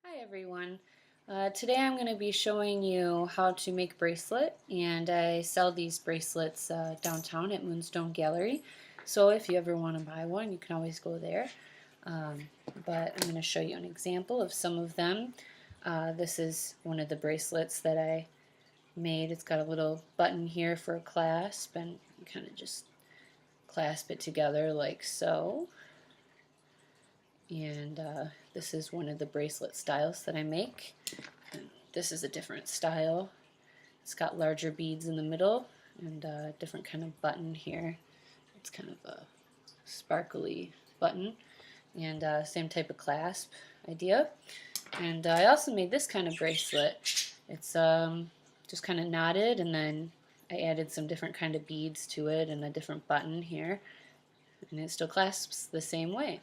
Hi everyone. Today I'm going to be showing you how to make a bracelet, and I sell these bracelets downtown at Moonstone Gallery, so if you ever want to buy one you can always go there. Um, but I'm going to show you an example of some of them. This is one of the bracelets that I made. It's got a little button here for a clasp, and you kind of just clasp it together like so. And this is one of the bracelet styles that I make. And this is a different style. It's got larger beads in the middle and a different kind of button here. It's kind of a sparkly button, and same type of clasp idea. And I also made this kind of bracelet. It's just kind of knotted, and then I added some different kind of beads to it and a different button here, and it still clasps the same way.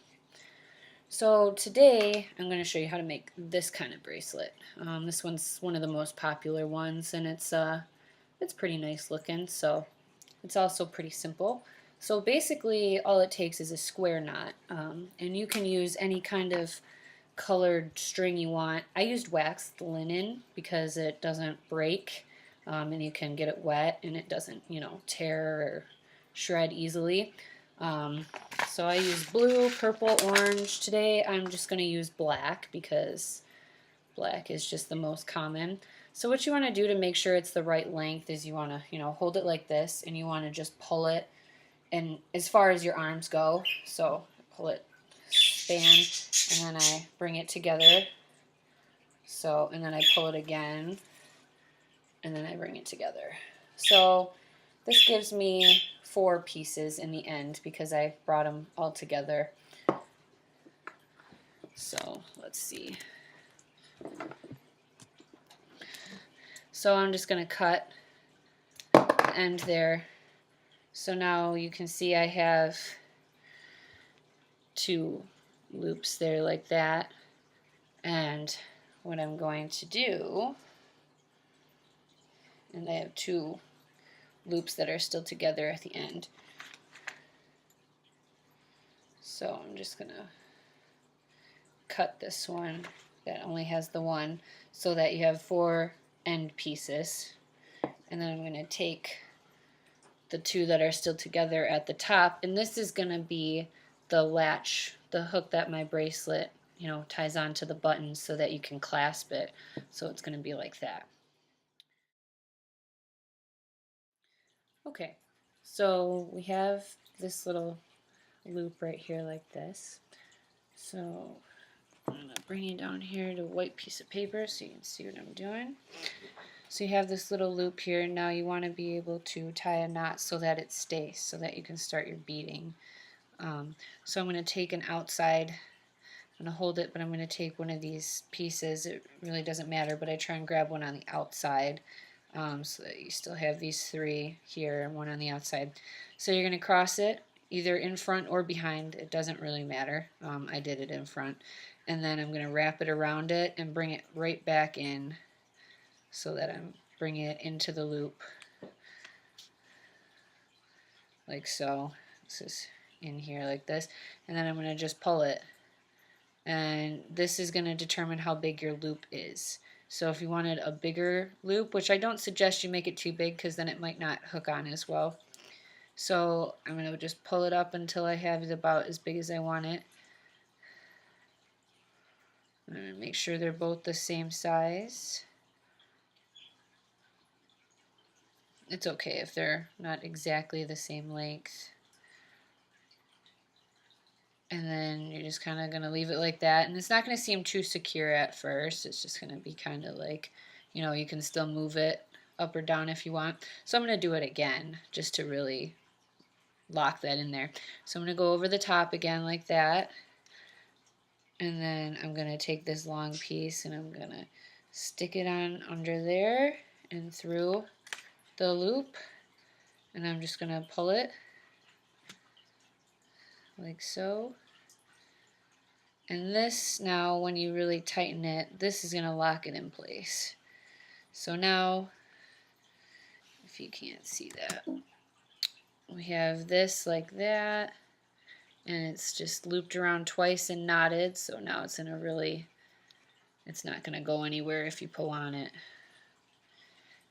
So today I'm going to show you how to make this kind of bracelet. This one's one of the most popular ones, and it's pretty nice looking. So it's also pretty simple. So basically all it takes is a square knot, and you can use any kind of colored string you want. I used waxed linen because it doesn't break, and you can get it wet and it doesn't, tear or shred easily. So I use blue, purple, orange. Today I'm just going to use black because black is just the most common. So what you want to do to make sure it's the right length is you want to, hold it like this, and you want to just pull it and as far as your arms go. So pull it, span, and then I bring it together. So, and then I pull it again, and then I bring it together. So this gives me 4 pieces in the end because I brought them all together. So let's see. So I'm just going to cut the end there. So now you can see I have 2 loops there like that. And what I'm going to do, and I have 2 loops that are still together at the end. So I'm just going to cut this one that only has the one so that you have 4 end pieces. And then I'm going to take the 2 that are still together at the top, and this is going to be the latch, the hook that my bracelet, ties onto the button so that you can clasp it. So it's going to be like that. Okay, so we have this little loop right here like this. So I'm going to bring you down here to a white piece of paper so you can see what I'm doing. So you have this little loop here. Now you want to be able to tie a knot so that it stays, so that you can start your beading. So I'm going to take an outside, I'm going to hold it, but I'm going to take one of these pieces. It really doesn't matter, but I try and grab one on the outside, so that you still have these 3 here and one on the outside. So you're going to cross it either in front or behind. It doesn't really matter. I did it in front. And then I'm going to wrap it around it and bring it right back in so that I'm bringing it into the loop like so. This is in here like this, and then I'm going to just pull it, and this is going to determine how big your loop is. So if you wanted a bigger loop, which I don't suggest you make it too big because then it might not hook on as well. So I'm going to just pull it up until I have it about as big as I want it. I'm going to make sure they're both the same size. It's okay if they're not exactly the same length. And then you're just kind of going to leave it like that. And it's not going to seem too secure at first. It's just going to be kind of like, you can still move it up or down if you want. So I'm going to do it again just to really lock that in there. So I'm going to go over the top again like that. And then I'm going to take this long piece and I'm going to stick it on under there and through the loop. And I'm just going to pull it like so. And this now, when you really tighten it, this is going to lock it in place. So now, if you can't see that, we have this like that, and it's just looped around twice and knotted, so now it's in a really It's not going to go anywhere if you pull on it.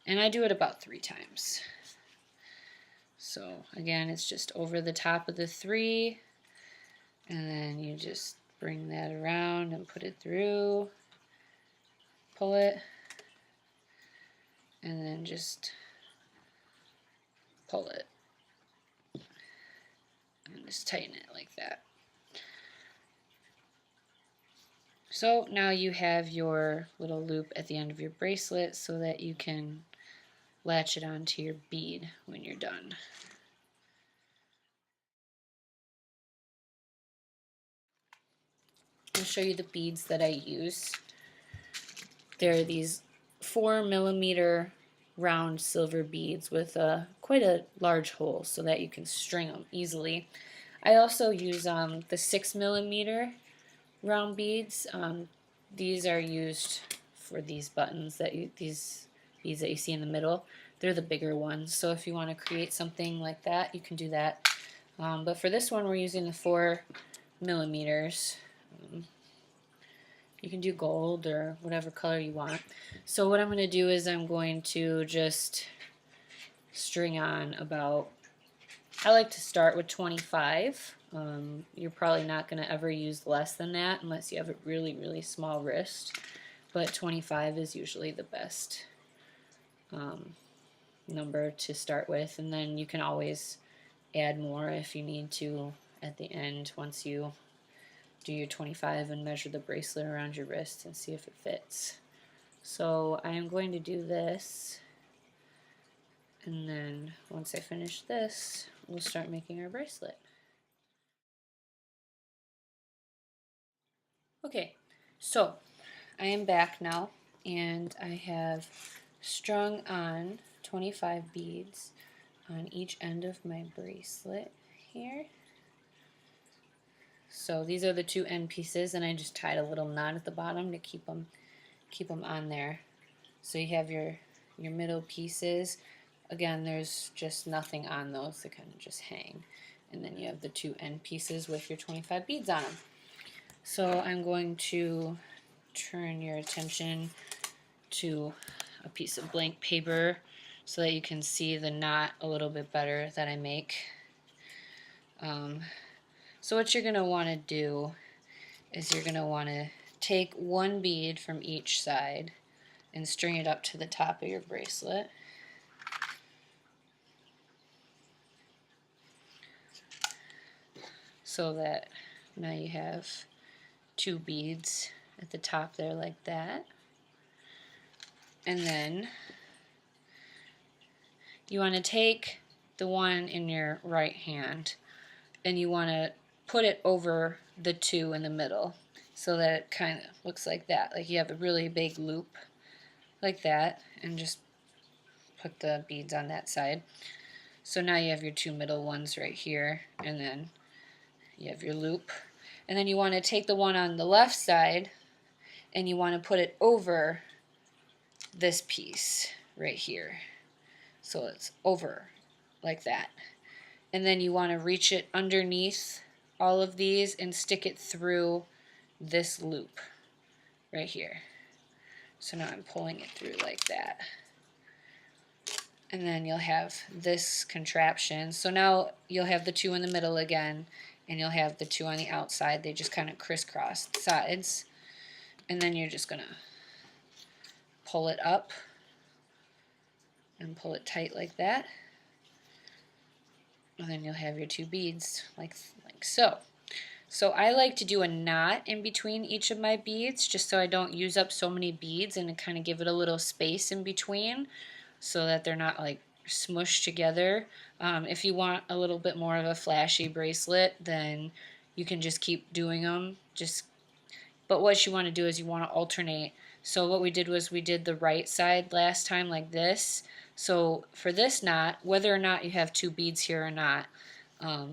And I do it about 3 times. So again, it's just over the top of the 3, and then you just bring that around and put it through, pull it, and then just pull it. And just tighten it like that. So now you have your little loop at the end of your bracelet so that you can latch it onto your bead when you're done. I'll show you the beads that I use. They're these 4mm round silver beads with quite a large hole so that you can string them easily. I also use the 6mm round beads. These are used for these buttons these beads that you see in the middle. They're the bigger ones. So if you want to create something like that, you can do that. But for this one, we're using the 4mm. You can do gold or whatever color you want. So what I'm going to do is I'm going to just string on about, I like to start with 25. You're probably not going to ever use less than that unless you have a really, really small wrist. But 25 is usually the best number to start with. And then you can always add more if you need to at the end once you do your 25 and measure the bracelet around your wrist and see if it fits. So I am going to do this, and then once I finish this, we'll start making our bracelet. Okay, so I am back now, and I have strung on 25 beads on each end of my bracelet here. So these are the 2 end pieces, and I just tied a little knot at the bottom to keep them on there. So you have your middle pieces. Again, there's just nothing on those, they kind of just hang. And then you have the 2 end pieces with your 25 beads on them. So I'm going to turn your attention to a piece of blank paper so that you can see the knot a little bit better that I make. So what you're going to want to do is you're going to want to take 1 bead from each side and string it up to the top of your bracelet. So that now you have 2 beads at the top there like that. And then you want to take the one in your right hand and you want to put it over the 2 in the middle so that it kind of looks like that, like you have a really big loop like that, and just put the beads on that side. So now you have your 2 middle ones right here, and then you have your loop. And then you want to take the one on the left side and you want to put it over this piece right here. So it's over like that. And then you want to reach it underneath all of these and stick it through this loop right here. So now I'm pulling it through like that. And then you'll have this contraption. So now you'll have the 2 in the middle again, and you'll have the 2 on the outside. They just kind of crisscross the sides. And then you're just going to pull it up and pull it tight like that. And then you'll have your 2 beads like so. So I like to do a knot in between each of my beads just so I don't use up so many beads, and to kind of give it a little space in between so that they're not like smushed together. If you want a little bit more of a flashy bracelet, then you can just keep doing them. But what you want to do is you want to alternate. So what we did was we did the right side last time like this. So for this knot, whether or not you have 2 beads here or not,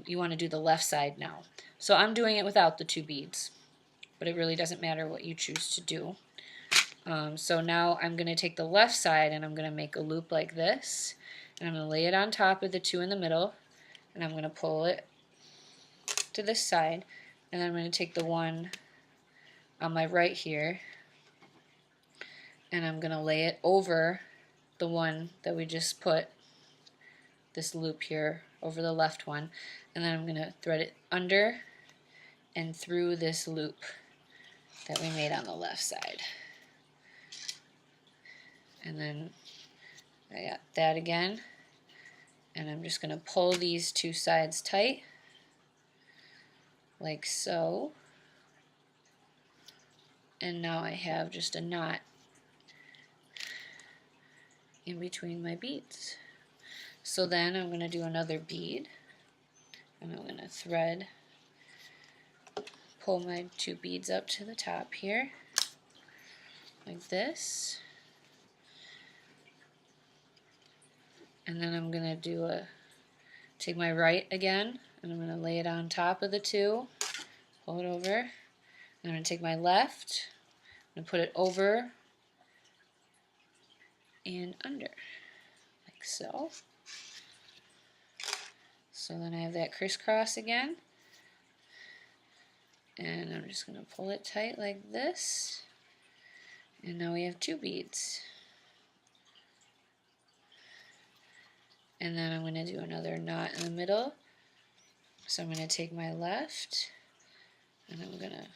you want to do the left side now. So I'm doing it without the 2 beads, but it really doesn't matter what you choose to do. So now I'm going to take the left side and I'm going to make a loop like this, and I'm going to lay it on top of the 2 in the middle, and I'm going to pull it to this side, and then I'm going to take the one on my right here and I'm going to lay it over the one that we just put this loop here over the left one, and then I'm going to thread it under and through this loop that we made on the left side. And then I got that again, and I'm just going to pull these two sides tight like so, and now I have just a knot in between my beads. So then I'm going to do another bead, and I'm going to thread, pull my two beads up to the top here like this, and then I'm going to take my right again, and I'm going to lay it on top of the two, pull it over, and I'm going to take my left, I'm going to put it over and under like so. So then I have that crisscross again, and I'm just going to pull it tight like this, and now we have two beads. And then I'm going to do another knot in the middle. So I'm going to take my left, and I'm going to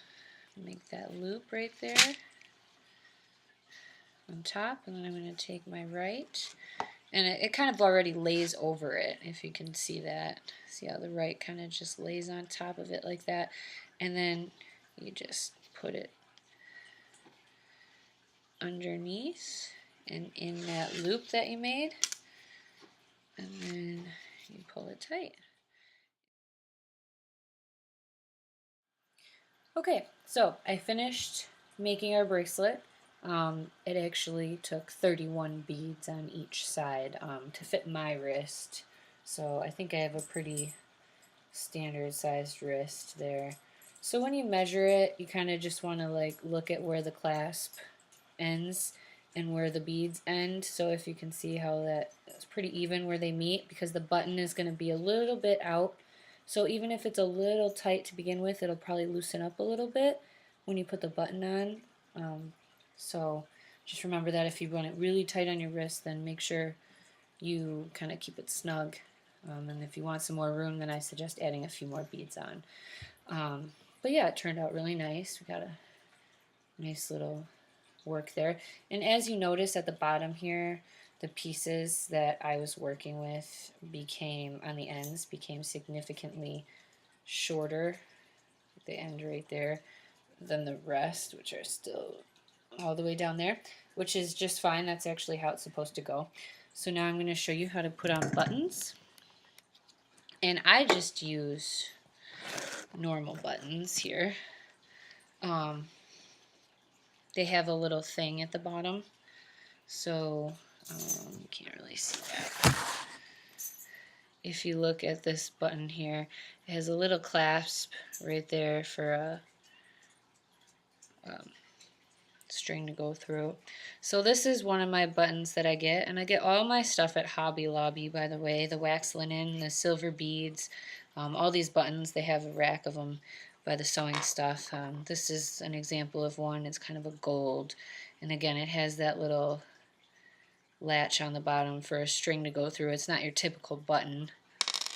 make that loop right there on top, and then I'm going to take my right, and it kind of already lays over it, if you can see that. See how the right kind of just lays on top of it like that, and then you just put it underneath and in that loop that you made, and then you pull it tight. Okay, so I finished making our bracelet. It actually took 31 beads on each side to fit my wrist, so I think I have a pretty standard sized wrist there. So when you measure it, you kind of just want to like look at where the clasp ends and where the beads end. So if you can see how that's pretty even where they meet, because the button is going to be a little bit out. So even if it's a little tight to begin with, it'll probably loosen up a little bit when you put the button on. So just remember that if you want it really tight on your wrist, then make sure you kind of keep it snug. And if you want some more room, then I suggest adding a few more beads on. But yeah, it turned out really nice. We got a nice little work there. And as you notice at the bottom here, the pieces that I was working with on the ends became significantly shorter at the end right there than the rest, which are still all the way down there, which is just fine. That's actually how it's supposed to go. So now I'm going to show you how to put on buttons. And I just use normal buttons here. They have a little thing at the bottom, so you can't really see that. If you look at this button here, it has a little clasp right there for a string to go through. So this is one of my buttons that I get, and I get all my stuff at Hobby Lobby, by the way. The wax linen, the silver beads, all these buttons, they have a rack of them by the sewing stuff. This is an example of one. It's kind of a gold, and again it has that little latch on the bottom for a string to go through. It's not your typical button.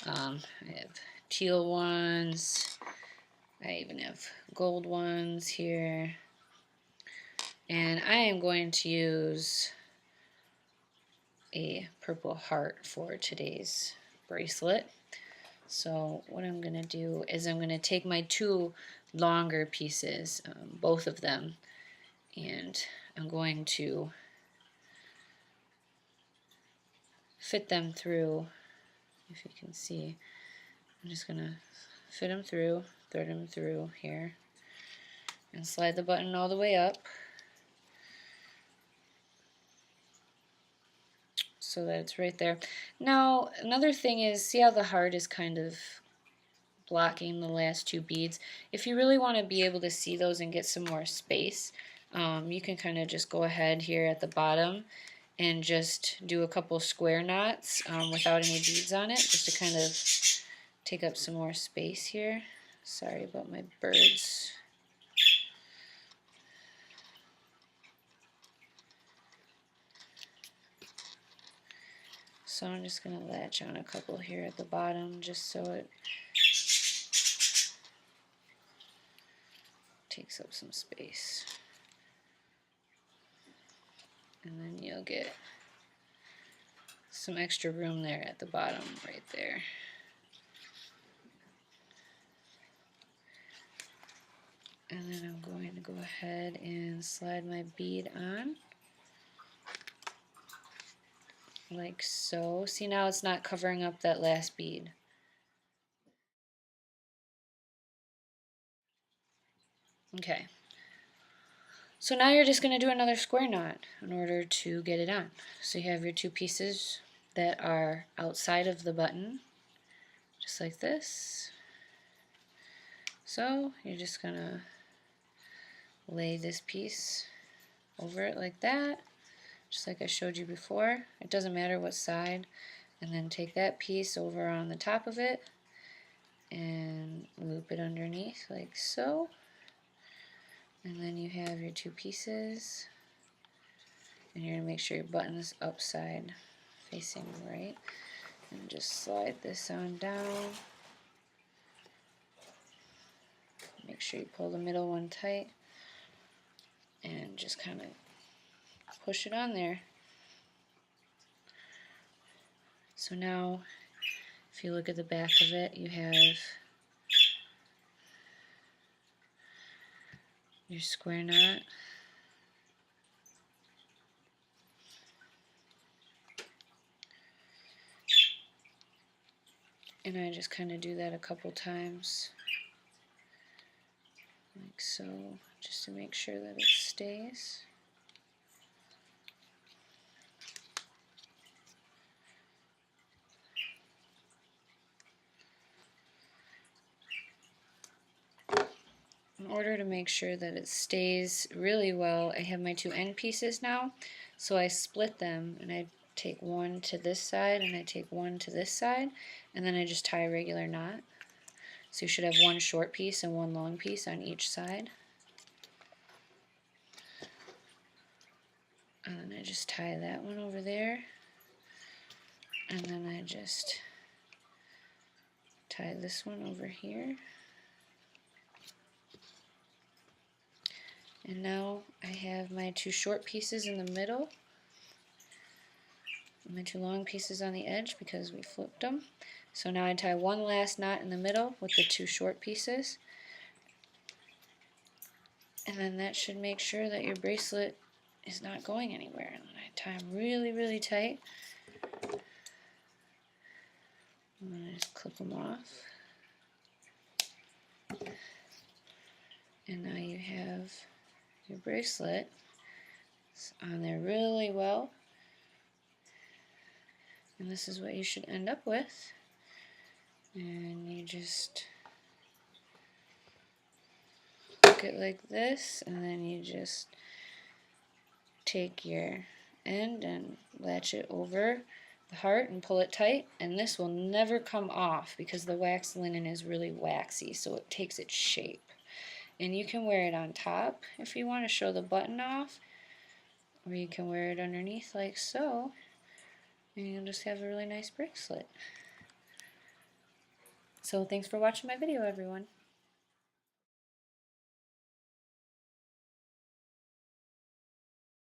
I have teal ones, I even have gold ones here. And I am going to use a purple heart for today's bracelet. So what I'm going to do is I'm going to take my two longer pieces, both of them, and I'm going to fit them through. If you can see, I'm just going to fit them through, thread them through here, and slide the button all the way up, so that it's right there. Now, another thing is, see how the heart is kind of blocking the last two beads? If you really want to be able to see those and get some more space, you can kind of just go ahead here at the bottom and just do a couple square knots without any beads on it, just to kind of take up some more space here. Sorry about my birds. So I'm just going to latch on a couple here at the bottom just so it takes up some space. And then you'll get some extra room there at the bottom right there. And then I'm going to go ahead and slide my bead on like so. See, now it's not covering up that last bead. Okay. So now you're just going to do another square knot in order to get it on. So you have your two pieces that are outside of the button, just like this. So you're just going to lay this piece over it like that, just like I showed you before. It doesn't matter what side. And then take that piece over on the top of it and loop it underneath like so. And then you have your two pieces. And you're going to make sure your button is upside facing right. And just slide this on down. Make sure you pull the middle one tight. And just kind of push it on there. So now, if you look at the back of it, you have your square knot. And I just kind of do that a couple times, like so, just to make sure that it stays. In order to make sure that it stays really well, I have my two end pieces now, so I split them and I take one to this side and I take one to this side, and then I just tie a regular knot. So you should have one short piece and one long piece on each side. And then I just tie that one over there, and then I just tie this one over here. And now I have my two short pieces in the middle, and my two long pieces on the edge because we flipped them. So now I tie one last knot in the middle with the two short pieces. And then that should make sure that your bracelet is not going anywhere. And then I tie them really, really tight. And then I just clip them off. And now you have your bracelet. It's on there really well. And this is what you should end up with. And you just hook it like this, and then you just take your end and latch it over the heart and pull it tight, and this will never come off because the wax linen is really waxy, so it takes its shape. And you can wear it on top if you want to show the button off, or you can wear it underneath like so, and you'll just have a really nice bracelet. So thanks for watching my video, everyone.